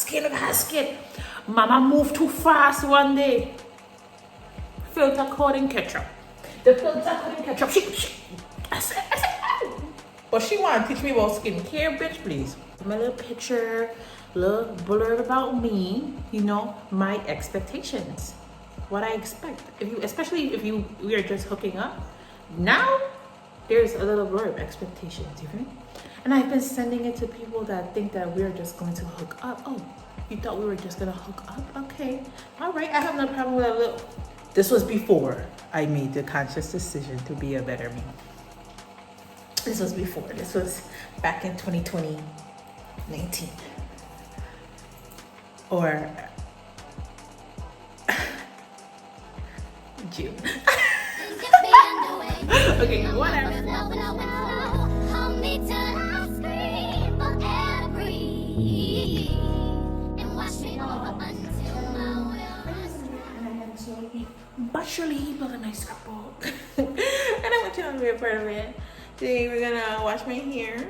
skin, look at her skin. Mama moved too fast one day. Filter coating ketchup. The filter coating ketchup. I said, oh. But she want to teach me about skincare, bitch, please. My little picture, little blurb about me, you know, my expectations. What I expect. Especially if we are just hooking up. Now, there's a little blurb, expectations, you feel me? And I've been sending it to people that think that we're just going to hook up. Oh, you thought we were just gonna hook up? Okay, all right, I have no problem with a little. This was before I made the conscious decision to be a better me. This was before. This was back in 2019. Or June. Okay, whatever. Butcherly, look at my scrapbook. And I want you to be a part of it. Today we're gonna wash my hair.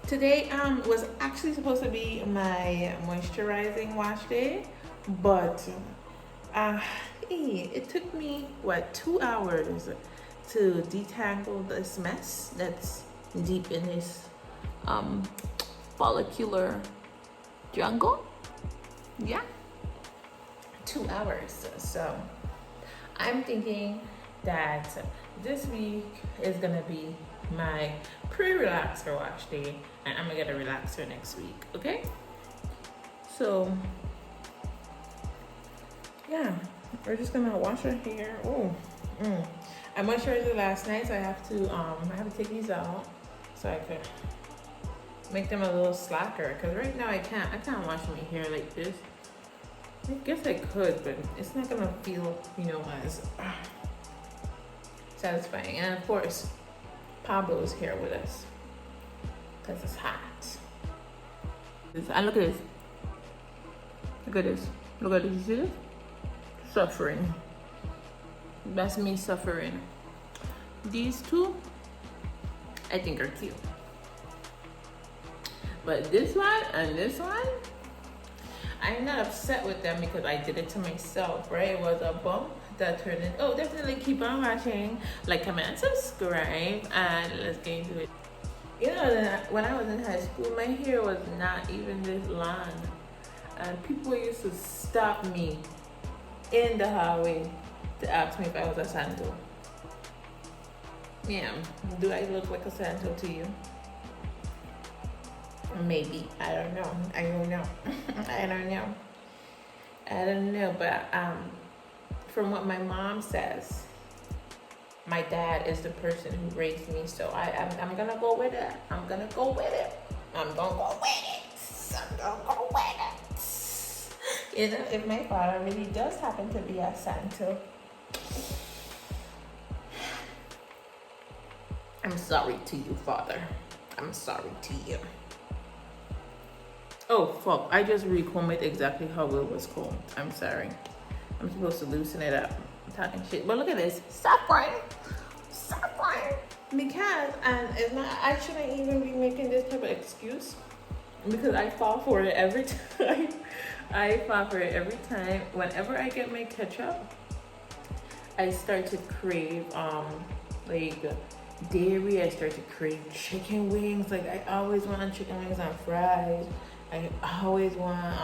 Today was actually supposed to be my moisturizing wash day, but it took me 2 hours to detangle this mess that's deep in this follicular jungle. Yeah, 2 hours. So I'm thinking that this week is gonna be my pre-relaxer wash day, and I'm gonna get a relaxer next week. Okay, so yeah, we're just gonna wash our hair. I moisturized it last night, so I have to take these out so I could make them a little slacker, because right now I can't wash my hair like this. I guess I could, but it's not gonna feel, as satisfying. And of course, Pablo is here with us because it's hot. And look at this. Look at this. Look at this. You see this? Suffering. That's me suffering. These two, I think, are cute. But this one and this one, I'm not upset with them because I did it to myself, right? It was a bump that turned it. Oh, definitely keep on watching, like, comment, and subscribe, and let's get into it. When I was in high school, my hair was not even this long, and people used to stop me in the hallway to ask me if I was a Santo. Yeah, do I look like a Santo to you? Maybe. I don't know. I don't know. But from what my mom says, my dad is the person who raised me. So I'm gonna go with it. I'm gonna go with it. If my father really does happen to be a Santo, I'm sorry to you, Father. I'm sorry to you. Oh, fuck. I just recombed it exactly how it was combed. I'm sorry. I'm supposed to loosen it up. I'm talking shit. But look at this. Stop crying. Because, and it's not, I shouldn't even be making this type of excuse, because I fall for it every time. Whenever I get my ketchup, I start to crave, like, dairy. I start to crave chicken wings. Like, I always want chicken wings and fries. I always want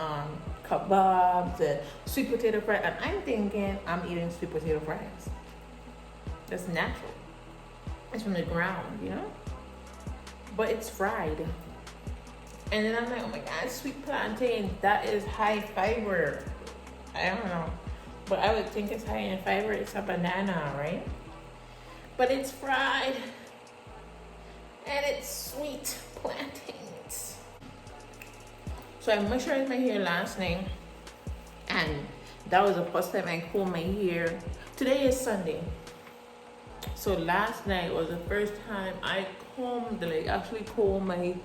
kebabs and sweet potato fries, and I'm thinking I'm eating sweet potato fries. That's natural. It's from the ground, but it's fried. And then I'm like, oh my God, sweet plantain, that is high fiber. I don't know, but I would think it's high in fiber. It's a banana, right? But it's fried, and it's sweet plantains. So I moisturized my hair last night, and that was the first time I combed my hair. Today is Sunday. So last night was the first time I actually combed my,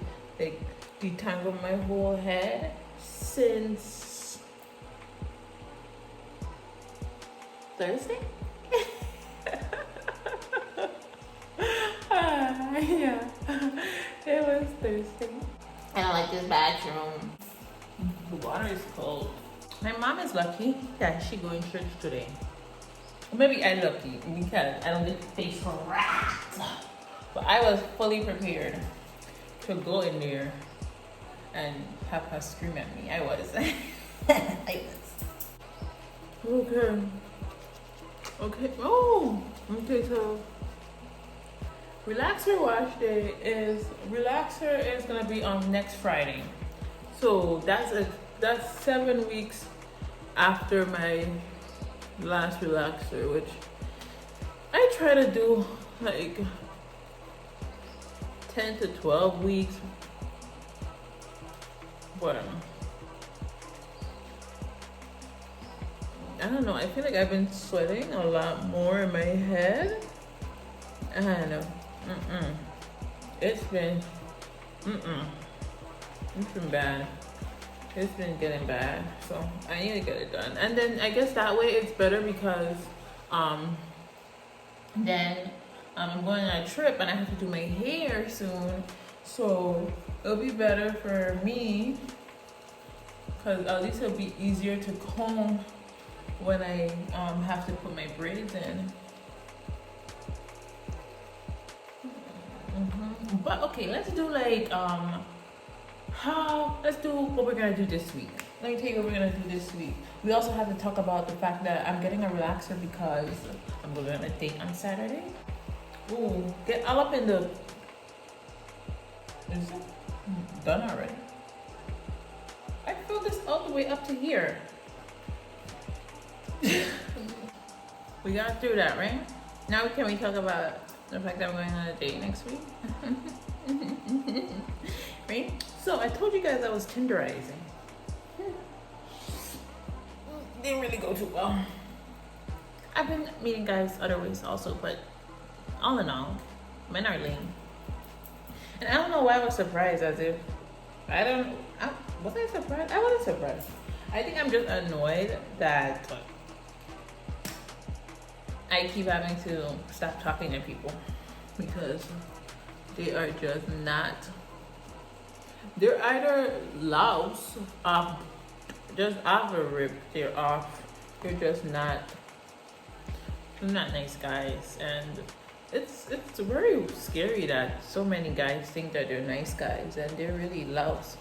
detangled my whole head since Thursday? Yeah, it was Thursday. I don't like this bathroom. The water is cold. My mom is lucky that she going to church today. Or maybe I'm lucky because I don't get to face harassed. But I was fully prepared to go in there and have her scream at me. I was. I was. Okay. Okay. Oh. Okay. So, relaxer wash day is gonna be on next Friday. So that's 7 weeks after my last relaxer, which I try to do like 10 to 12 weeks. But I don't know. I feel like I've been sweating a lot more in my head, and it's been bad. It's been getting bad, so I need to get it done. And then I guess that way it's better because then I'm going on a trip and I have to do my hair soon, so it'll be better for me because at least it'll be easier to comb when I have to put my braids in. But okay, let's do like let's do what we're gonna do this week. Let me tell you what we're gonna do this week. We also have to talk about the fact that I'm getting a relaxer because I'm going on a date on Saturday. Ooh, get all up in the. Is it done already? I filled this all the way up to here. We got through that, right? Now can we talk about the fact that we're going on a date next week? Right? So I told you guys I was tenderizing. Didn't really go too well. I've been meeting guys other ways also, but all in all, men are lame. And I don't know why I was surprised, as if was I surprised? I wasn't surprised. I think I'm just annoyed that I keep having to stop talking to people because they are just not. They're either louse, just off a rip. They're off. They're just not nice guys, and it's very scary that so many guys think that they're nice guys and they're really louse.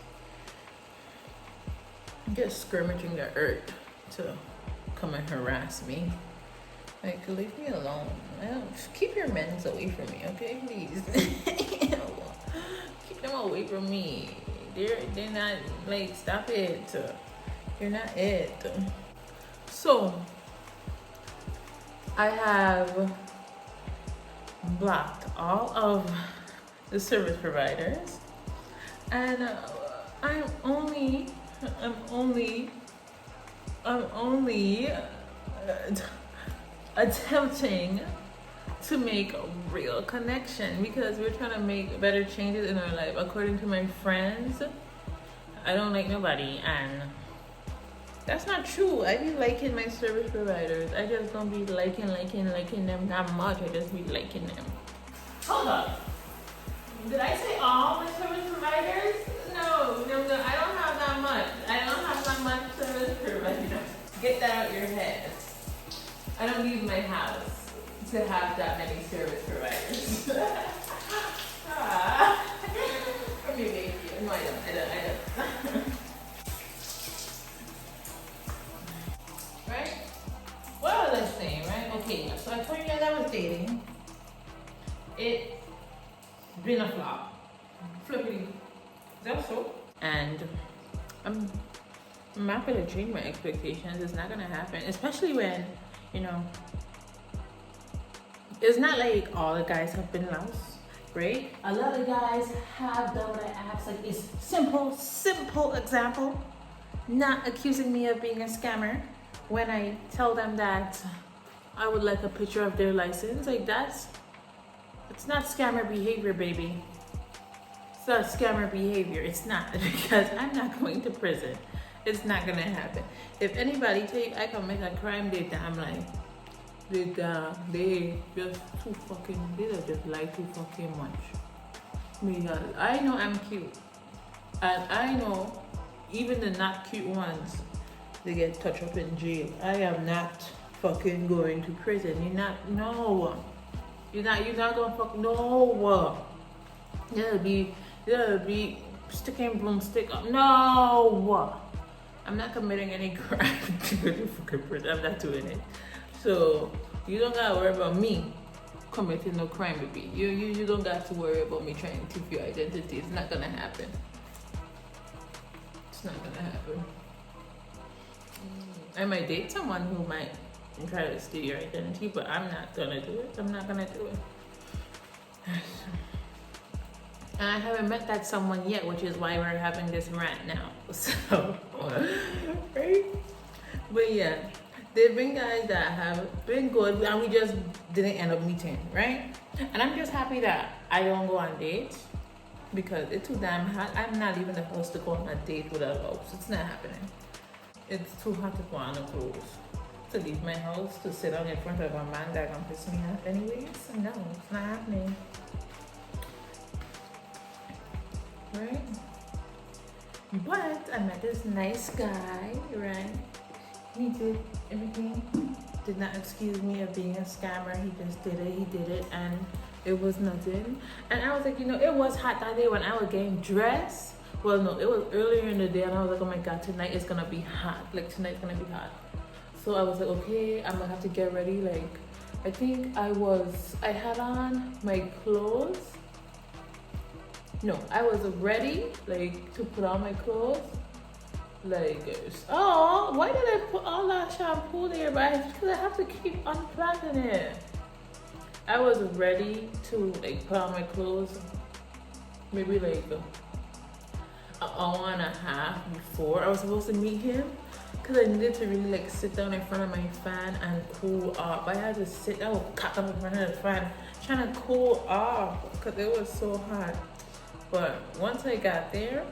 Just skirmishing the earth to come and harass me. Like, leave me alone. Keep your men's away from me, okay? Please. Keep them away from me. They're not, like, stop it. You're not it. So, I have blocked all of the service providers, and I'm only attempting to make a real connection because we're trying to make better changes in our life. According to my friends, I don't like nobody, and that's not true. I be liking my service providers. I just don't be liking them that much. I just be liking them. Hold up. Did I say all my service providers? No, I don't have that much. I don't have that much service providers. Get that out of your head. I don't leave my house to have that many service providers. For me, baby. No, I don't. Right? What was I saying, right? Okay, so I told you guys I was dating. It's been a flop. Flippity. Is that so? And I'm not gonna change my expectations. It's not gonna happen. Especially when, it's not like all the guys have been louse, right? A lot of guys have done what I asked. Like, it's simple example. Not accusing me of being a scammer when I tell them that I would like a picture of their license. Like, it's not scammer behavior, baby. It's not scammer behavior. It's not, because I'm not going to prison. It's not gonna happen. If anybody tell you I commit a crime, they damn like, they just too fucking, they just lie too fucking much. Because I know I'm cute. And I know even the not cute ones, they get touched up in jail. I am not fucking going to prison. You're not gonna fuck, no. You'll be sticking broomstick up. No. I'm not committing any crime to go to fucking prison. I'm not doing it. So you don't gotta worry about me committing no crime, baby. You don't got to worry about me trying to keep your identity. It's not gonna happen. It's not gonna happen. I might date someone who might try to steal your identity, but I'm not gonna do it. I'm not gonna do it. And I haven't met that someone yet, which is why we're having this rant now. So, right? But yeah, there have been guys that have been good, and we just didn't end up meeting, right? And I'm just happy that I don't go on dates because it's too damn hot. I'm not leaving the house to go on a date with a house. It's not happening. It's too hot to put on the clothes. To leave my house to sit down in front of a man that gonna piss me off anyways. No, it's not happening. Right? But I met this nice guy, right? He did everything. Did not excuse me of being a scammer. He just did it. He did it, and it was nothing. And I was like, it was hot that day when I was getting dressed. Well, no, it was earlier in the day, and I was like, oh my god, tonight is gonna be hot. Like tonight's gonna be hot. So I was like, okay, I'm gonna have to get ready. Like, I think I had on my clothes. No, I was ready, like, to put on my clothes. Like, why did I put all that shampoo there? Because I have to keep unplugging it. I was ready to, like, put on my clothes maybe, like, an hour and a half before I was supposed to meet him. Because I needed to really, like, sit down in front of my fan and cool off. I had to sit down, cut up in front of the fan, trying to cool off because it was so hot. But once I got there,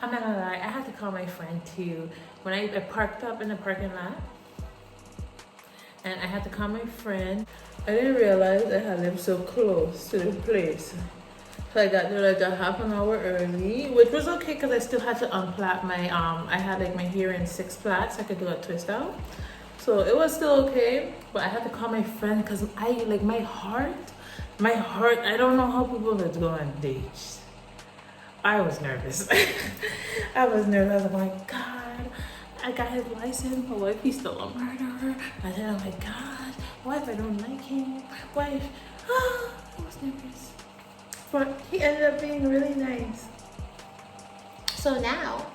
I'm not gonna lie, I had to call my friend too. When I parked up in the parking lot, and I had to call my friend. I didn't realize I had lived so close to the place. So I got there like a half an hour early, which was okay because I still had to unplait my, I had like my hair in 6 plaits. I could do a twist out. So it was still okay, but I had to call my friend because my heart, I don't know how people that go on dates. I was nervous. I was nervous. I was like, oh my God, I got his license, but what if he's still a murderer? I said, oh my God, what if I don't like him? What if, I was nervous. But he ended up being really nice. So now,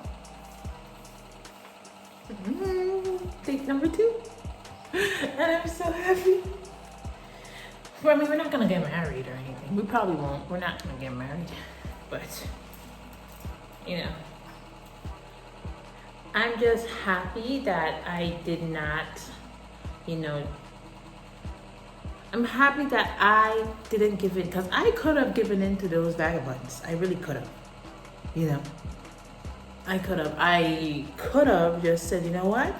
date number 2. And I'm so happy. Well, I mean, we're not gonna get married or anything. We probably won't. We're not gonna get married. But, I'm just happy that I did not, I'm happy that I didn't give in, because I could have given in to those vagabonds. I really could have, I could have just said, you know what?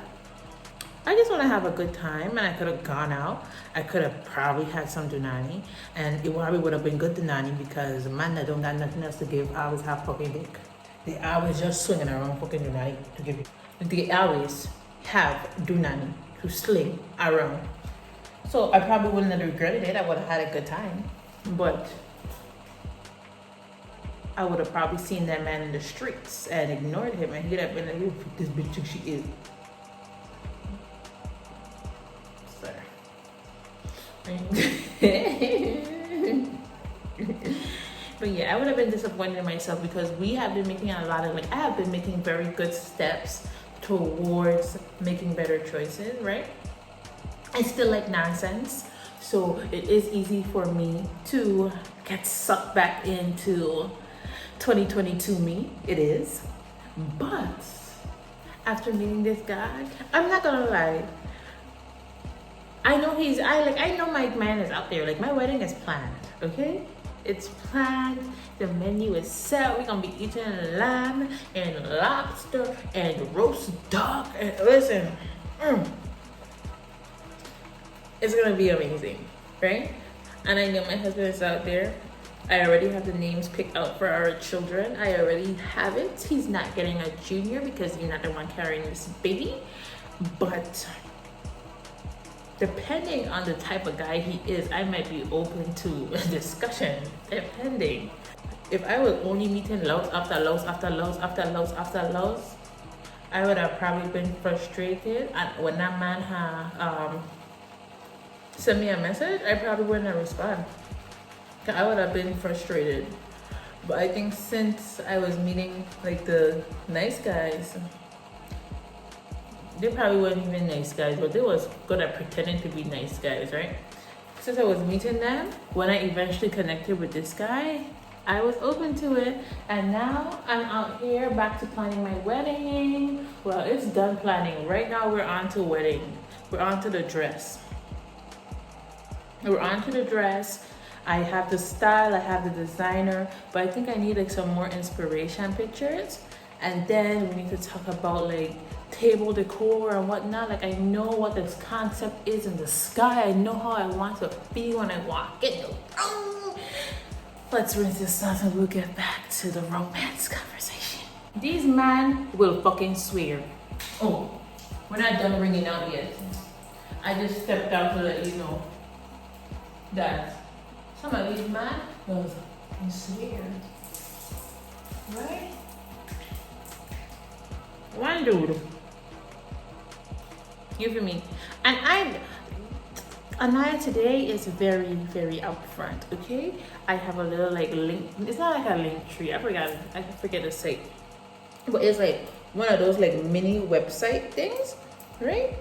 I just want to have a good time, and I could have gone out. I could have probably had some dunani, and it probably would have been good dunani because the man that don't got nothing else to give always have fucking dick. They always just swinging around fucking dunani to give you. They always have dunani to sling around. So I probably wouldn't have regretted it. I would have had a good time, but I would have probably seen that man in the streets and ignored him, and he'd have been like, this bitch think she is. But yeah, I would have been disappointed in myself because we have been making a lot of, I have been making very good steps towards making better choices, right? I still like nonsense, so it is easy for me to get sucked back into 2022 me. It is. But after meeting this guy, I'm not gonna lie, I know my man is out there. Like, my wedding is planned, okay? It's planned. The menu is set. We're gonna be eating lamb and lobster and roast duck. And listen, it's gonna be amazing, right? And I know my husband is out there. I already have the names picked out for our children. I already have it. He's not getting a junior because you're not the one carrying this baby. But depending on the type of guy he is, I might be open to a discussion. Depending. If I was only meeting loves after loves after loves after loves after loves, I would have probably been frustrated. And when that man had sent me a message, I probably wouldn't have responded. I would have been frustrated. But I think since I was meeting like the nice guys, they probably weren't even nice guys, but they was good at pretending to be nice guys, right? Since I was meeting them, when I eventually connected with this guy, I was open to it, and now I'm out here back to planning my wedding. Well, it's done planning. Right now we're on to wedding. We're on to the dress. We're on to the dress. I have the style, I have the designer, but I think I need like some more inspiration pictures. And then we need to talk about like table decor and whatnot. Like I know what this concept is in the sky. I know how I want to feel when I walk in the room. Let's rinse this out and we'll get back to the romance conversation. These men will fucking swear. Oh, we're not done ringing out yet. I just stepped out to let you know that some of these men will fucking swear. Right? One dude. You feel me? And Anaya today is very, very upfront, okay? I have a little like link. It's not like a link tree. I forget to say. But it's like one of those like mini website things, right?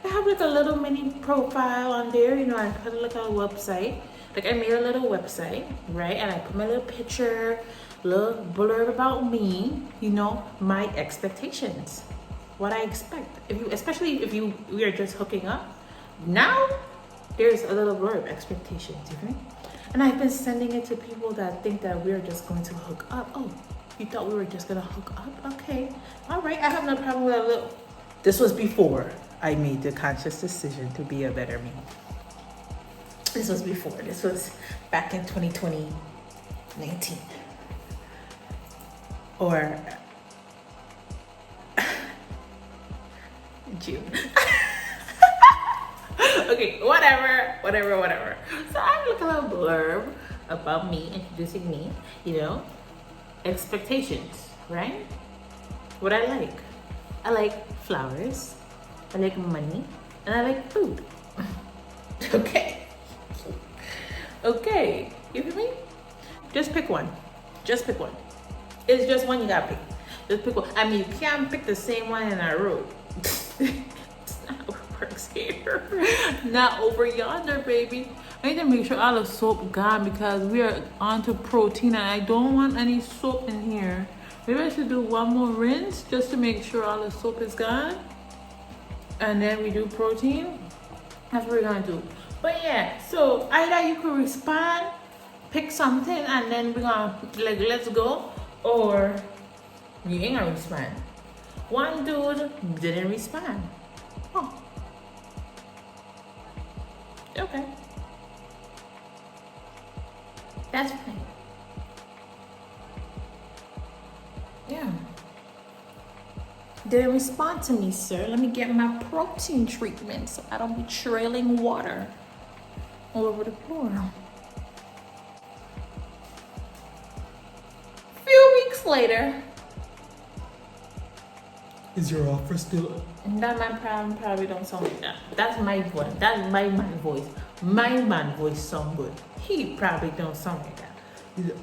I have like a little mini profile on there. You know, I put like a website. Like I made a little website, right? And I put my little picture, little blurb about me, you know, my expectations. What I expect. Especially if we are just hooking up. Now there's a little blurb, expectations, you know? And I've been sending it to people that think that we're just going to hook up. Oh, you thought we were just gonna hook up? Okay, all right, I have no problem with a little. This was before I made the conscious decision to be a better me. This was before, this was back in 2019. Or June. Okay, whatever. So I look a little blurb about me, introducing me, you know, expectations, right? What I like flowers, I like money, and I like food. Okay, you feel me? Just pick one. It's just one you gotta pick. Just pick one. I mean, you can't pick the same one in a row. Here. Not over yonder, baby. I need to make sure all the soap gone because we are on to protein and I don't want any soap in here. Maybe I should do one more rinse just to make sure all the soap is gone. And then we do protein. That's what we're gonna do. But yeah, so either you could respond, pick something, and then we're gonna like let's go, or you ain't gonna respond. One dude didn't respond. Oh. Okay. That's fine. Yeah. Didn't respond to me, sir. Let me get my protein treatment so I don't be trailing water all over the floor. Few weeks later. Is your offer still up? That man probably don't sound like that. That's my voice. That's my man voice. My man voice sound good. He probably don't sound like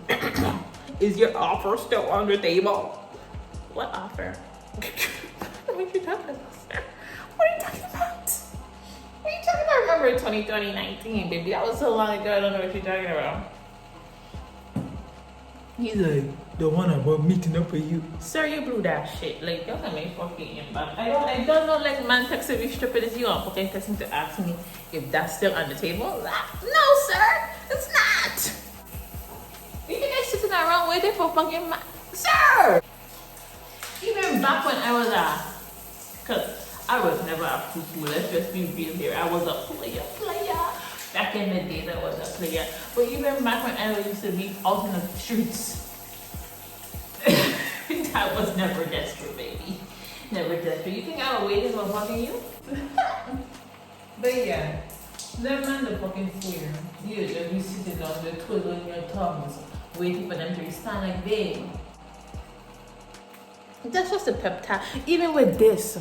that. Is your offer still on the table? What offer? What are you talking about, sir? What are you talking about? What are you talking about? Remember 2019, baby. That was so long ago. I don't know what you're talking about. He's like the one about meeting up with you. Sir, you blew that shit. Like, you're gonna make fucking impact. I don't know, like, man texted me stupid as you are fucking texting to ask me if that's still on the table. No, sir, it's not. You think I'm sitting around waiting for fucking man? Sir! Even back when I was cause I was never a poo-poo, let's just be real here. I was a player. Back in the days, I was a player. But even back when I used to be out in the streets, I was never desperate, baby. Never desperate. You think I would wait for fucking you? But yeah, that man the fucking fool. You just be sitting down there twiddling your thumbs, waiting for them to respond like they. That's just a pep talk. Even with this,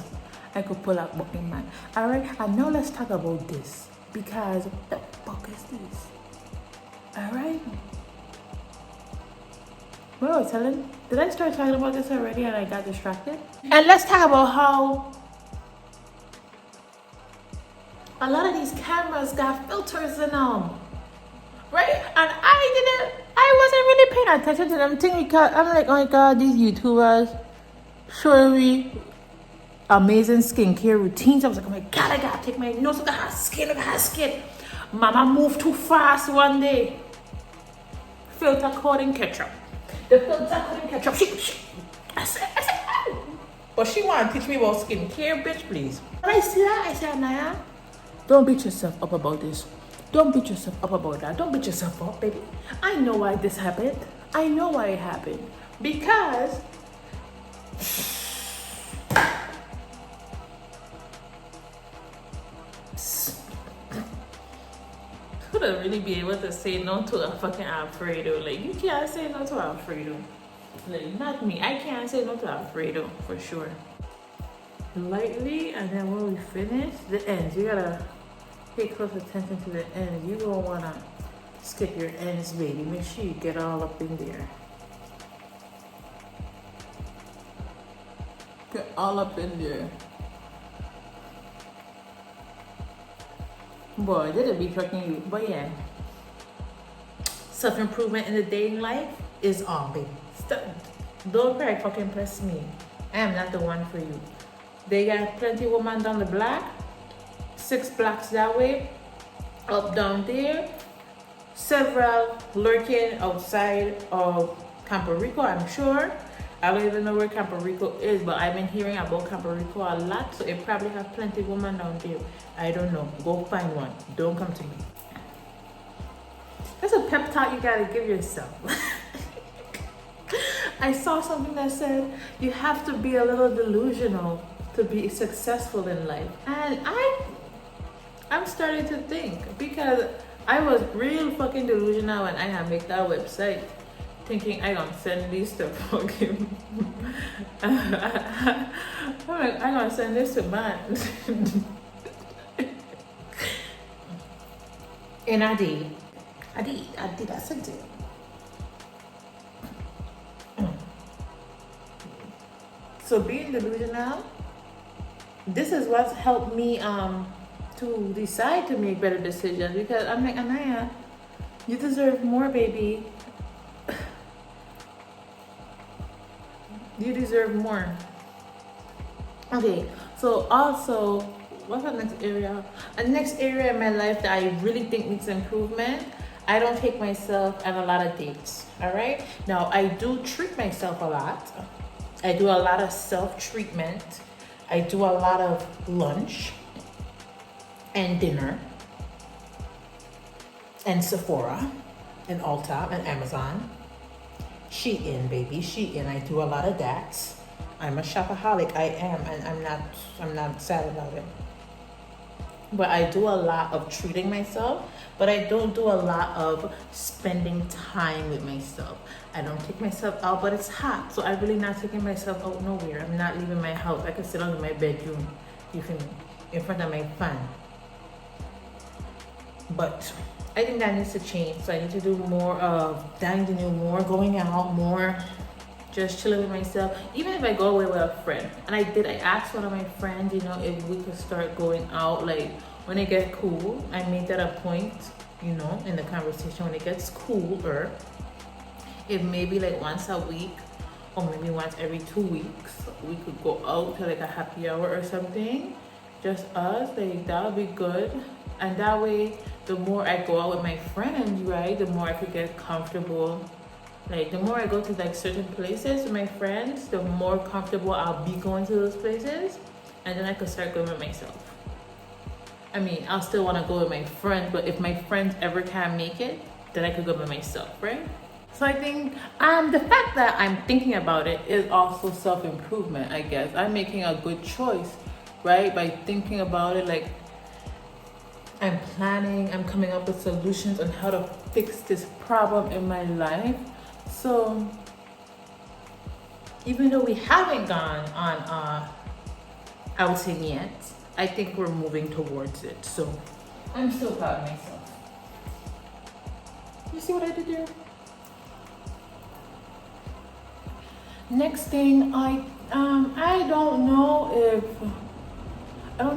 I could pull out fucking man. Alright, and now let's talk about this. Because the fuck is this? Alright? What was I telling? Did I start talking about this already and I got distracted? And let's talk about how a lot of these cameras got filters in them. Right? And I wasn't really paying attention to them things because I'm like, oh my god, these YouTubers surely amazing skincare routines. I was like, oh my god, I gotta take my nose, look at her skin, look at her skin. Mama moved too fast one day. Filter coating ketchup. The filter coating ketchup. I said, oh. But she wanna teach me about skincare, bitch, please. When I see that, I said, Naya, don't beat yourself up about this. Don't beat yourself up about that. Don't beat yourself up, baby. I know why this happened. I know why it happened. Because couldn't really be able to say no to a fucking Alfredo. Like, you can't say no to Alfredo. Like, not me. I can't say no to Alfredo for sure. Lightly, and then when we finish the ends, you gotta pay close attention to the ends. You don't wanna skip your ends, baby. Make sure you get all up in there. Get all up in there. Boy, that'll be fucking you. But yeah, self-improvement in the dating life is on, baby. Stop. Don't try fucking press me. I am not the one for you. They got plenty of women down the block. 6 blocks that way. Up down there. Several lurking outside of Campo Rico, I'm sure. I don't even know where Campo Rico is, but I've been hearing about Campo Rico a lot, so it probably have plenty of women down there. I don't know. Go find one. Don't come to me. That's a pep talk you gotta give yourself. I saw something that said you have to be a little delusional to be successful in life, and I'm starting to think, because I was real fucking delusional when I had make that website, thinking I gonna send these to fucking I'm like, I gonna send this to man. And I did, I sent it. So being delusional, this is what's helped me to decide to make better decisions, because I'm like, Anaya, you deserve more, baby. You deserve more. Okay, so also, what's the next area? The next area in my life that I really think needs improvement, I don't take myself on a lot of dates, all right? Now, I do treat myself a lot. I do a lot of self-treatment. I do a lot of lunch and dinner and Sephora and Ulta and Amazon. Shein, baby, Shein. I do a lot of that. I'm a shopaholic. I am, and I'm not sad about it. But I do a lot of treating myself, but I don't do a lot of spending time with myself. I don't take myself out, but it's hot, so I'm really not taking myself out nowhere. I'm not leaving my house. I can sit down in my bedroom, you feel me, in front of my fan. But I think that needs to change. So I need to do more of dining, more going out, more just chilling with myself. Even if I go away with a friend, and I asked one of my friends, you know, if we could start going out, like when it gets cool. I made that a point, you know, in the conversation, when it gets cooler, if maybe like once a week or maybe once every 2 weeks we could go out to like a happy hour or something, just us, like that would be good. And that way, the more I go out with my friends, right, the more I could get comfortable. Like, the more I go to like certain places with my friends, the more comfortable I'll be going to those places, and then I could start going with myself. I mean, I'll still want to go with my friends, but if my friends ever can't make it, then I could go by myself, right? So I think the fact that I'm thinking about it is also self-improvement, I guess. I'm making a good choice, right? By thinking about it, like I'm planning, I'm coming up with solutions on how to fix this problem in my life. So even though we haven't gone on outing yet, I think we're moving towards it. So I'm so proud of myself. You see what I did there? Next thing, I don't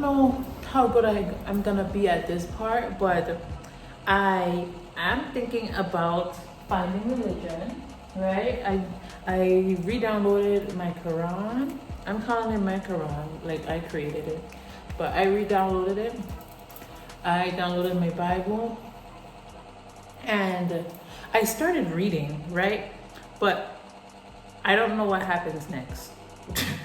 know how good I'm gonna be at this part, but I am thinking about finding religion, right? I re-downloaded my Quran. I'm calling it my Quran, like I created it, but I re-downloaded it. I downloaded my Bible, and I started reading, right? But I don't know what happens next.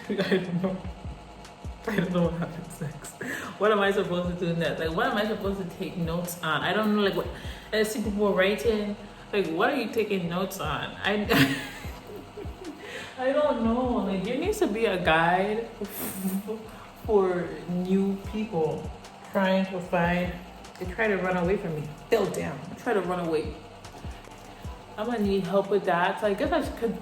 I don't know what happens next. What am I supposed to do next? Like, what am I supposed to take notes on? I don't know. Like, what I see people writing. Like, what are you taking notes on? I don't know. Like, there needs to be a guide for new people trying to find. They try to run away from me. Fell down. Try to run away. I'm gonna need help with that. So I guess I could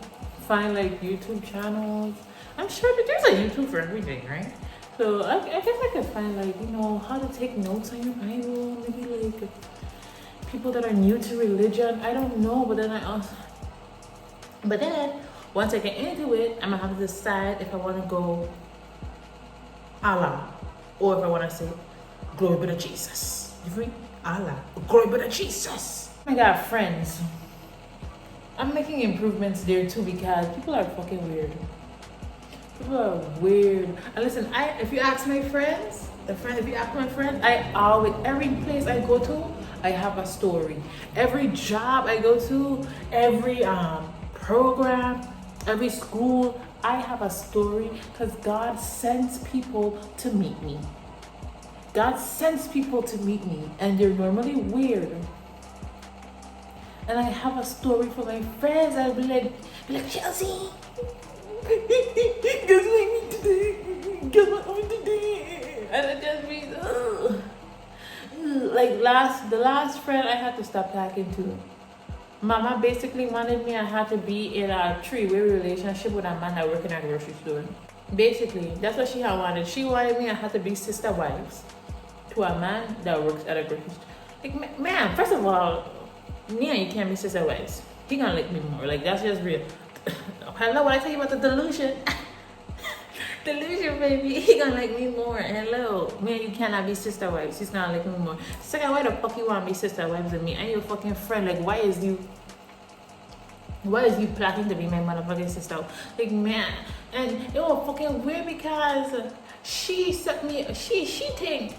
find like YouTube channels. I'm sure that there's a YouTube for everything, right? So I guess I could find like, how to take notes on your Bible. Maybe like people that are new to religion. I don't know, but then once I get into it, I'm gonna have to decide if I want to go Allah or if I want to say glory be to Jesus. You feel me? Allah, glory be to Jesus. I got friends. I'm making improvements there too because people are fucking weird. People are weird. And listen, if you ask my friends, I always, every place I go to, I have a story. Every job I go to, every program, every school, I have a story because God sends people to meet me. God sends people to meet me, and they're normally weird. And I have a story for my friends. I'll be like Chelsea, guess what I mean today? Guess what I mean today? And I just be like the last friend I had to stop talking to. Mama basically wanted me. I had to be in a three-way relationship with a man that worked in a grocery store. Basically, that's what she had wanted. She wanted me. I had to be sister wives to a man that works at a grocery store. Like, man, first of all, me and you can't be sister wives. He gonna like me more. Like, that's just real. Hello, what I tell you about the delusion? Delusion, baby. He gonna like me more. Hello, me and you cannot be sister wives. He's gonna like me more. Second, why the fuck you wanna be sister wives with me? I'm your fucking friend. Like, why is you plotting to be my motherfucking sister? Like, man, and it was fucking weird because she sent me. She think.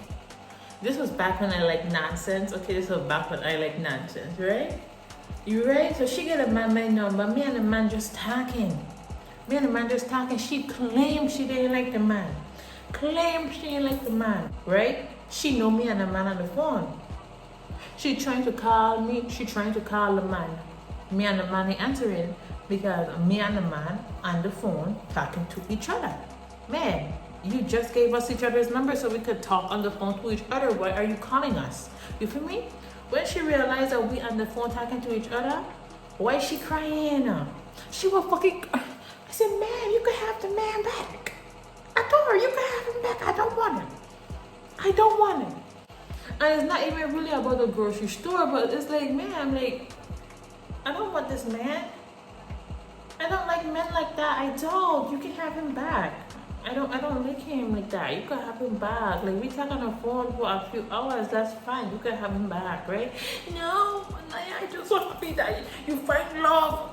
This was back when I like nonsense. Okay, this was back when I like nonsense, right? You right? So she got a man my number. Me and the man just talking. She claimed she didn't like the man. Right? She know me and the man on the phone. She trying to call me. She trying to call the man. Me and the man ain't answering because me and the man on the phone talking to each other. Man. You just gave us each other's number so we could talk on the phone to each other. Why are you calling us? You feel me? When she realized that we on the phone talking to each other, why is she crying? She was fucking. I said, man, you can have the man back. I told her, you can have him back. I don't want him. And it's not even really about the grocery store, but it's like, man, I'm like, I don't want this man. I don't like men like that. I don't. You can have him back. I don't like him like that. You can have him back. Like, we talk on the phone for a few hours, that's fine. You can have him back, right? No, I just want to be that you find love.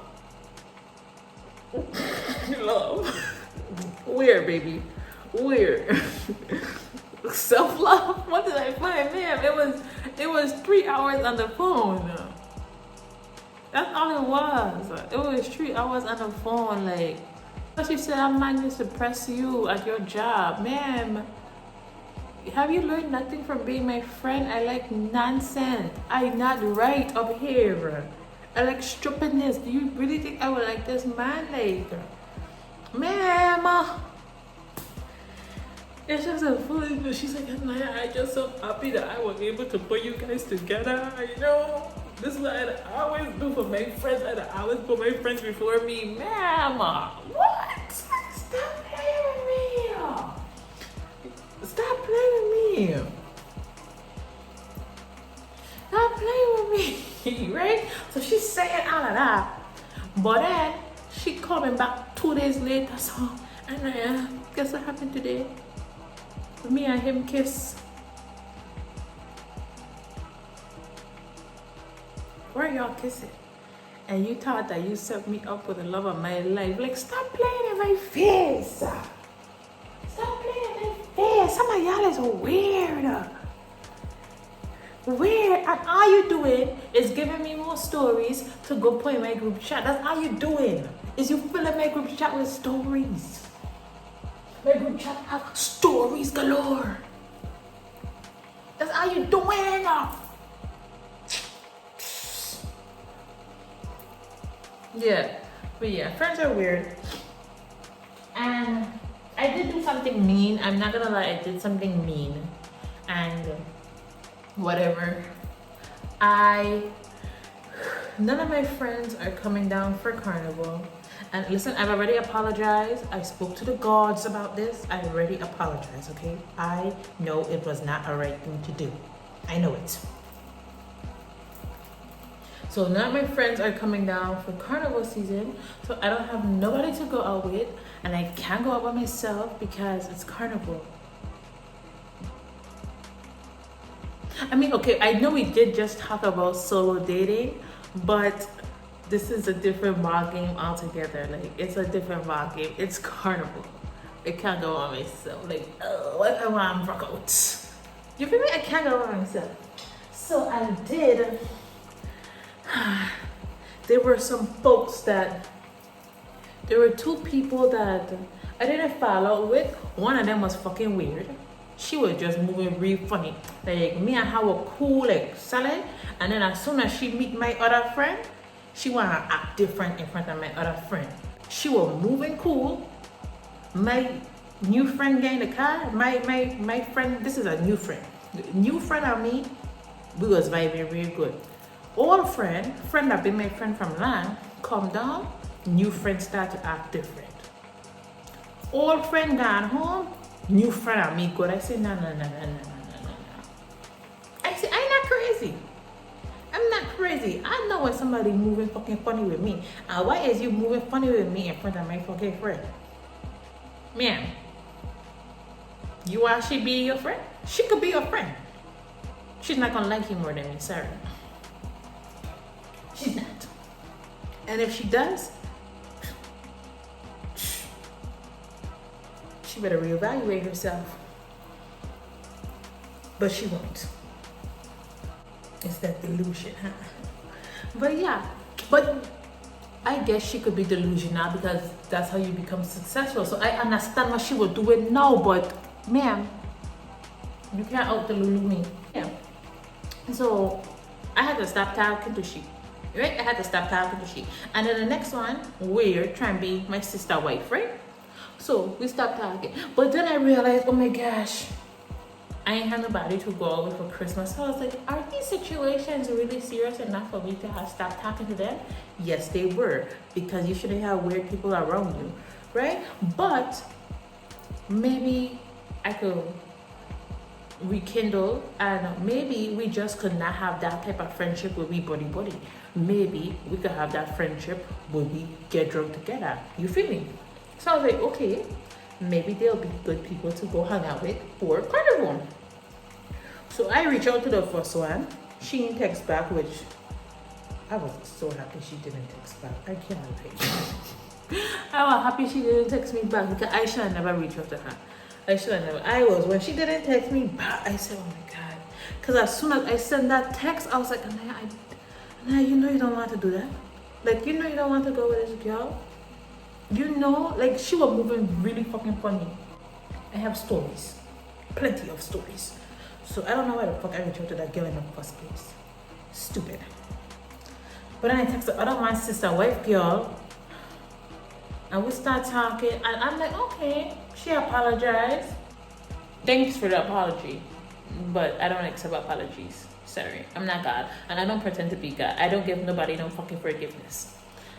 Love. Where, baby? Where? Self-love? What did I find? Man, it was 3 hours on the phone. That's all it was. It was 3 hours on the phone, like. She said, I'm not going to suppress you at your job. Ma'am, have you learned nothing from being my friend? I like nonsense. I not right up here. I like stupidness. Do you really think I would like this man? Like, ma'am. It's just a foolish. She's like, I'm just so happy that I was able to put you guys together. You know, this is what I always do for my friends. I always put my friends before me, ma'am. What? Stop playing with me. Stop playing with me. Stop playing with me, right? So she's saying all of that, but then she coming back 2 days later. So, and guess what happened today? Me and him kiss. Where y'all kissing? And you thought that you set me up with the love of my life. Like, stop playing in my face. Stop playing in my face. Some of y'all is weird. Weird. And all you doing is giving me more stories to go put in my group chat. That's all you doing. Is you filling my group chat with stories. My group chat have stories galore. That's all you doing. Yeah, but yeah, friends are weird. And I did do something mean. I'm not gonna lie, I did something mean. And whatever. None of my friends are coming down for carnival. And listen, I've already apologized. I spoke to the gods about this. I already apologized, okay? I know it was not a right thing to do. I know it. So none of my friends are coming down for carnival season. So I don't have nobody to go out with. And I can't go out by myself because it's carnival. I mean, okay, I know we did just talk about solo dating, but this is a different ball game altogether. Like, it's a different ball game. It's carnival. I can't go on myself. Like, what if I want to rock out? You feel me? I can't go on myself. So I did. There were some folks that, there were 2 people that I didn't follow with. One of them was fucking weird. She was just moving real funny. Like, me and her were cool, like, solid. And then as soon as she meet my other friend, she wanna act different in front of my other friend. She was moving cool. My new friend get in the car. My friend, this is a new friend. New friend and me, we was vibing real good. Old friend that been my friend from long, come down, new friend start to act different. Old friend gone home, new friend and me good. I say, no. I say, I'm not crazy. I'm not crazy. I know when somebody moving fucking funny with me. And why is you moving funny with me in front of my fucking friend? Ma'am, you want she be your friend? She could be your friend. She's not gonna like you more than me, sorry. She's not. And if she does, she better reevaluate herself. But she won't. It's that delusion, huh? But yeah, but I guess she could be delusional because that's how you become successful. So I understand what she was doing now, but ma'am, you can't out delulu me. Yeah. So I had to stop talking to she. Right? I had to stop talking to she. And then the next one, weird, trying to be my sister wife, right? So we stopped talking. But then I realized, oh my gosh, I ain't had nobody to go over for Christmas. So I was like, are these situations really serious enough for me to have stopped talking to them? Yes, they were. Because you shouldn't have weird people around you, right? But maybe I could rekindle, and maybe we just could not have that type of friendship where we buddy. Maybe we could have that friendship where we get drunk together. You feel me? So I was like, okay, maybe they'll be good people to go hang out with for carnival. So I reached out to the first one. She didn't text back, which I was so happy she didn't text back. I can't wait. I was happy she didn't text me back because I should have never reached out to her. When she didn't text me back, I said, oh my God. Because as soon as I sent that text, I was like, Anaya, you know you don't want to do that. Like, you know you don't want to go with this girl. You know, like she was moving really fucking funny. I have stories. Plenty of stories. So I don't know why the fuck I reached out to that girl in the first place. Stupid. But then I text the other one, sister, wife girl, and we start talking, and I'm like, okay, she apologized. Thanks for the apology, but I don't accept apologies. Sorry, I'm not God, and I don't pretend to be God. I don't give nobody no fucking forgiveness.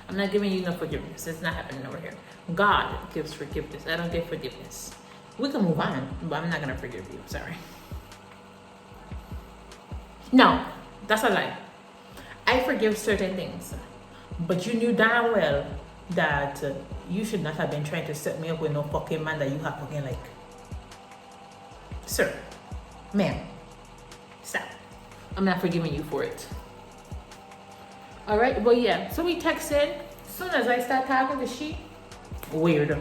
I'm not giving you no forgiveness. It's not happening over here. God gives forgiveness. I don't give forgiveness. We can move on, but I'm not gonna forgive you. Sorry. No, that's a lie. I forgive certain things, but you knew damn well that you should not have been trying to set me up with no fucking man that you have fucking like. Sir, ma'am, stop. I'm not forgiving you for it. All right, but yeah, so we texted. As soon as I start talking to she, weird.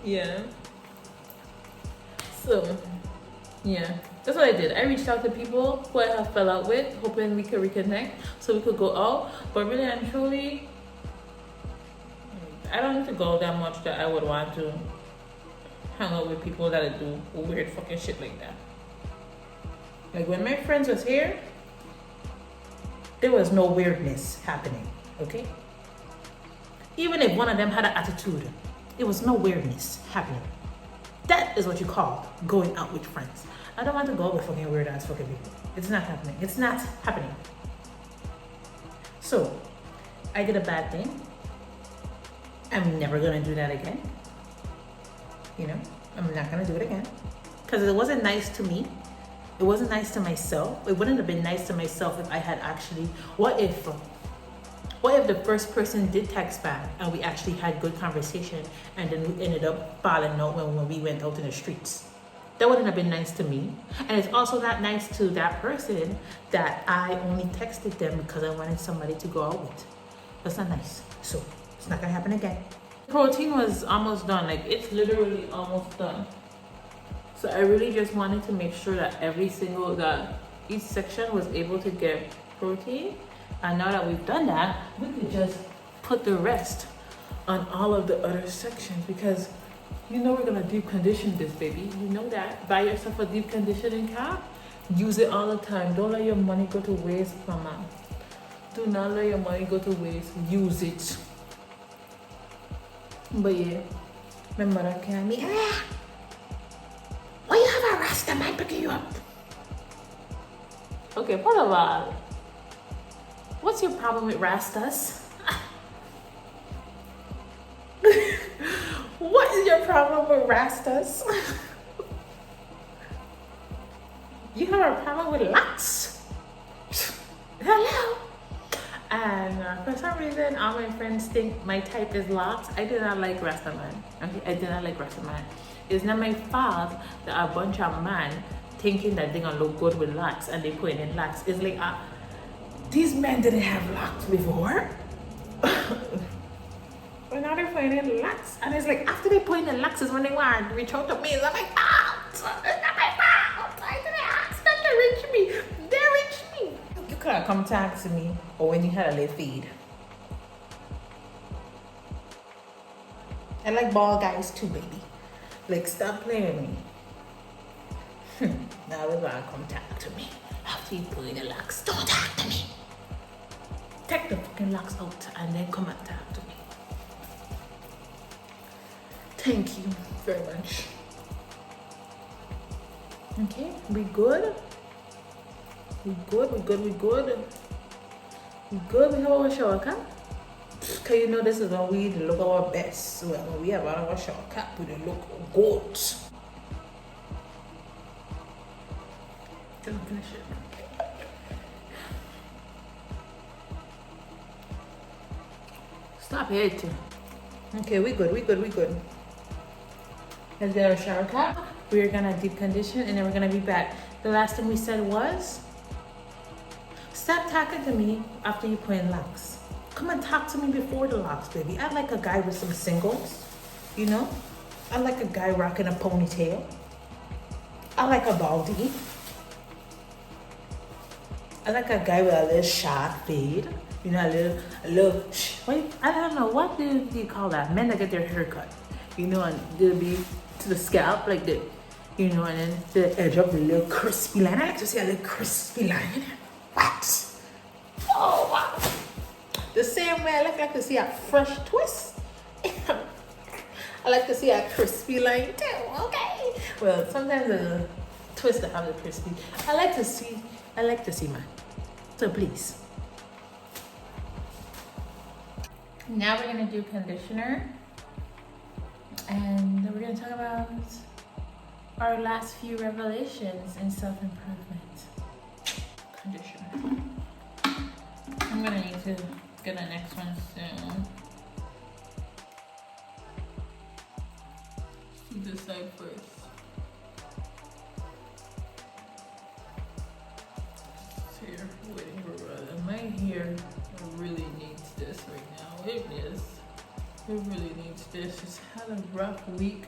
Yeah. So, yeah, that's what I did. I reached out to people who I have fell out with, hoping we could reconnect so we could go out. But really and truly, I don't need to go that much that I would want to hang out with people that do weird fucking shit like that. Like when my friends was here, there was no weirdness happening, okay? Even if one of them had an attitude, there was no weirdness happening. That is what you call going out with friends. I don't want to go out with fucking weird ass fucking people. It's not happening. It's not happening. So, I did a bad thing. I'm never gonna do that again. You know, I'm not gonna do it again. Because it wasn't nice to me. It wasn't nice to myself. It wouldn't have been nice to myself if I had actually, what if the first person did text back and we actually had good conversation and then we ended up falling out when we went out in the streets? That wouldn't have been nice to me. And it's also not nice to that person that I only texted them because I wanted somebody to go out with. That's not nice. So it's not gonna happen again. Protein was almost done. Like it's literally almost done. So I really just wanted to make sure that each section was able to get protein. And now that we've done that, we could just put the rest on all of the other sections because you know we're gonna deep condition this baby. You know that. Buy yourself a deep conditioning cap. Use it all the time. Don't let your money go to waste, mama. Do not let your money go to waste. Use it. But yeah, my mother came me. Why you have a rasta man picking you up? Okay, first of all, what's your problem with rastas? What is your problem with rastas? You have a problem with locks? Hello? And for some reason, all my friends think my type is locks. I do not like rasta man. Okay, I do not like rasta man. It's not my fault that a bunch of men thinking that they're gonna look good with locks and they put in locks. It's like, these men didn't have locks before. But now they're putting in locks. And it's like, after they put in the locks is when they want to reach out to me. It's not my fault. It's not my fault. I didn't ask them to reach me. They reached me. You could have come talk to me or when you had a little feed. I like bald guys too, baby. Like, stop playing with me. Now they're gonna come talk to me. After you put in the locks, don't talk to me. Take the fucking locks out and then come and talk to me. Thank you very much. Okay, we good? We good, we good, we good. We good, we have our shower cap. Cause you know this is when we look our best. So when we have our shower cap, we look good. Just finish it. Stop it. Okay, we good, we good, we good. Let's get our shower cap. We're gonna deep condition and then we're gonna be back. The last thing we said was, stop talking to me after you put in locks. Come and talk to me before the locks, baby. I like a guy with some singles, you know? I like a guy rocking a ponytail. I like a baldy. I like a guy with a little short fade. You know, a little, wait, I don't know, what do you call that? Men that get their hair cut. You know, and they'll be to the scalp, like the, you know, and then the edge of the little crispy line. I like to see a little crispy line. What? Oh wow! The same way I like to see a fresh twist. I like to see a crispy line too. Okay. Well, sometimes the twist that have the crispy. I like to see mine. So please. Now we're gonna do conditioner, and we're gonna talk about our last few revelations in self-improvement. Conditioner. I'm gonna need to get the next one soon. This side first. Here, waiting for brother. My hair really needs this right now. It is. It really needs this. It's had a rough week,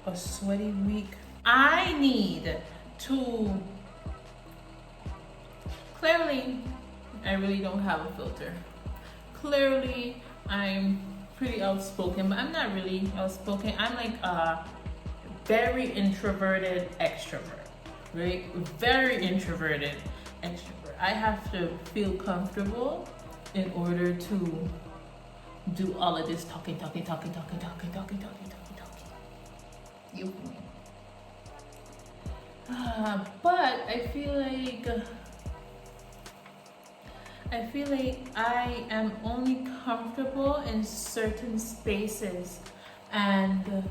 a sweaty week. I need to. Clearly, I really don't have a filter. Clearly, I'm pretty outspoken, but I'm not really outspoken. I'm like a very introverted extrovert, right? Very introverted extrovert. I have to feel comfortable in order to do all of this talking. You feel me? But I feel like I am only comfortable in certain spaces, and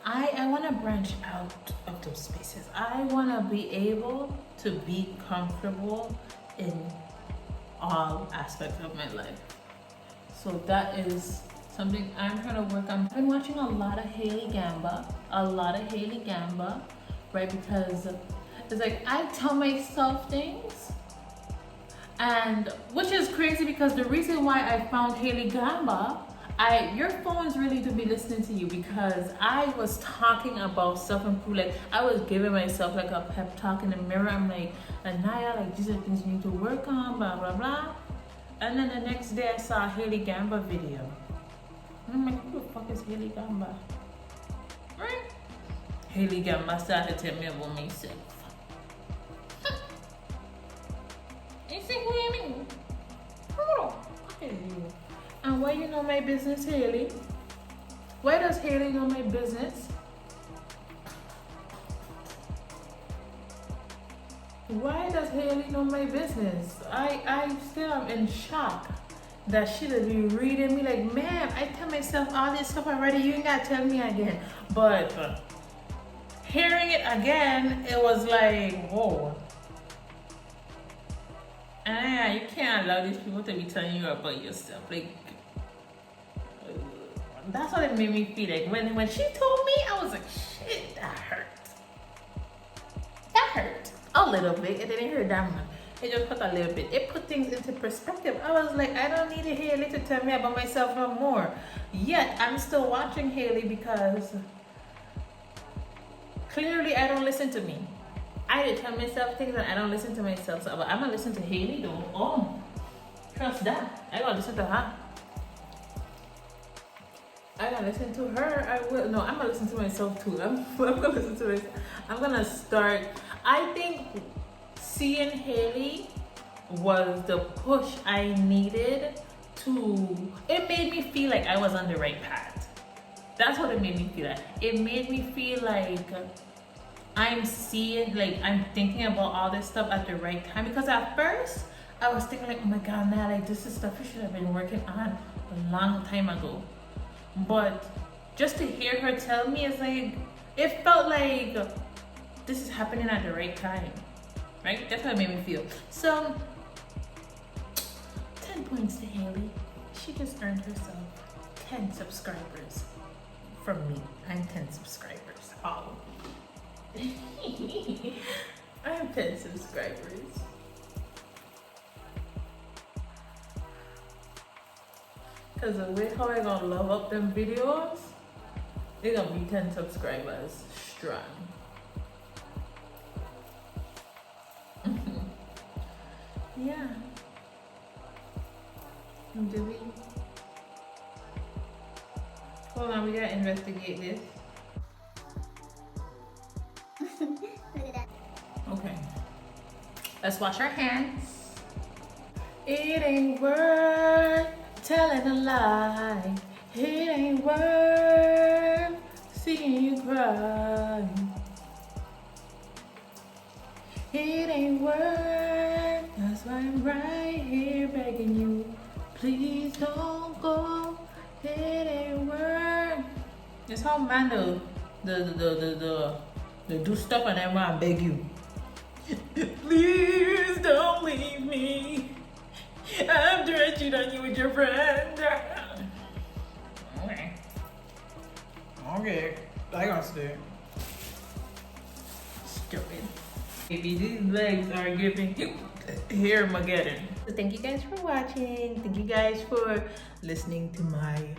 I want to branch out of those spaces. I want to be able to be comfortable in all aspects of my life. So that is something I'm trying to work on. I've been watching a lot of Haley Gamba, right? Because it's like I tell myself things, and which is crazy because the reason why I found Haley Gamba, your phones really do be listening to you, because I was talking about self-improvement. Like I was giving myself like a pep talk in the mirror. I'm like, Anaya, like these are things you need to work on, blah blah blah. And then the next day I saw a Haley Gamba video. And I'm like, who the fuck is Haley Gamba? Right? Haley Gamba started to tell me about myself. You see who you mean? Oh, fuck is you? And why you know my business, Haley? Why does Haley know my business? Why does Haley know my business? I still am in shock that she would be reading me like, ma'am, I tell myself all this stuff already, you ain't gotta tell me again. But hearing it again, it was like, whoa. And you can't allow these people to be telling you about yourself. Like, that's what it made me feel like. When she told me, I was like, shit, that hurt. That hurt. A little bit. It didn't hurt that much. It just put a little bit. It put things into perspective. I was like, I don't need Haley to tell me about myself no more. Yet, I'm still watching Haley because clearly I don't listen to me. I tell myself things and I don't listen to myself. So, but I'm gonna listen to Haley though. Oh, trust that. I gotta listen to her. I gotta listen to her. I will. No, I'm gonna listen to myself too. I'm gonna listen to myself. I'm gonna start. I think seeing Haley was the push I needed to. It made me feel like I was on the right path. That's what it made me feel like. It made me feel like I'm seeing, like I'm thinking about all this stuff at the right time. Because at first I was thinking like, oh my God, now like this is stuff you should have been working on a long time ago. But just to hear her tell me, it's like, it felt like this is happening at the right time, right? That's how it made me feel. So, 10 points to Haley. She just earned herself 10 subscribers from me. I'm 10 subscribers. Oh. I have 10 subscribers. Because the way how I gonna love up them videos, they gonna be 10 subscribers strong. Yeah. Do we? Hold on, we gotta investigate this. Okay. Let's wash our hands. It ain't worth telling a lie. It ain't worth seeing you cry. It ain't worth, that's why I'm right here begging you. Please don't go. It ain't worth. This whole man the do stuff and then I beg you. Please don't leave me. After I cheat on you with your friend. Okay. Okay. I got stay. Stupid. Baby, these legs are giving hair Mageddon. So thank you guys for watching. Thank you guys for listening to my.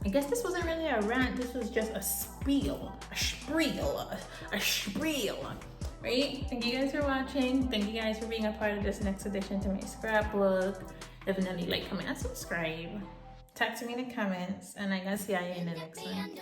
I guess this wasn't really a rant. This was just a spiel, a spiel. Right? Thank you guys for watching. Thank you guys for being a part of this next edition to my scrapbook. Definitely like, comment, and subscribe. Talk to me in the comments, and I gotta see you in the next one.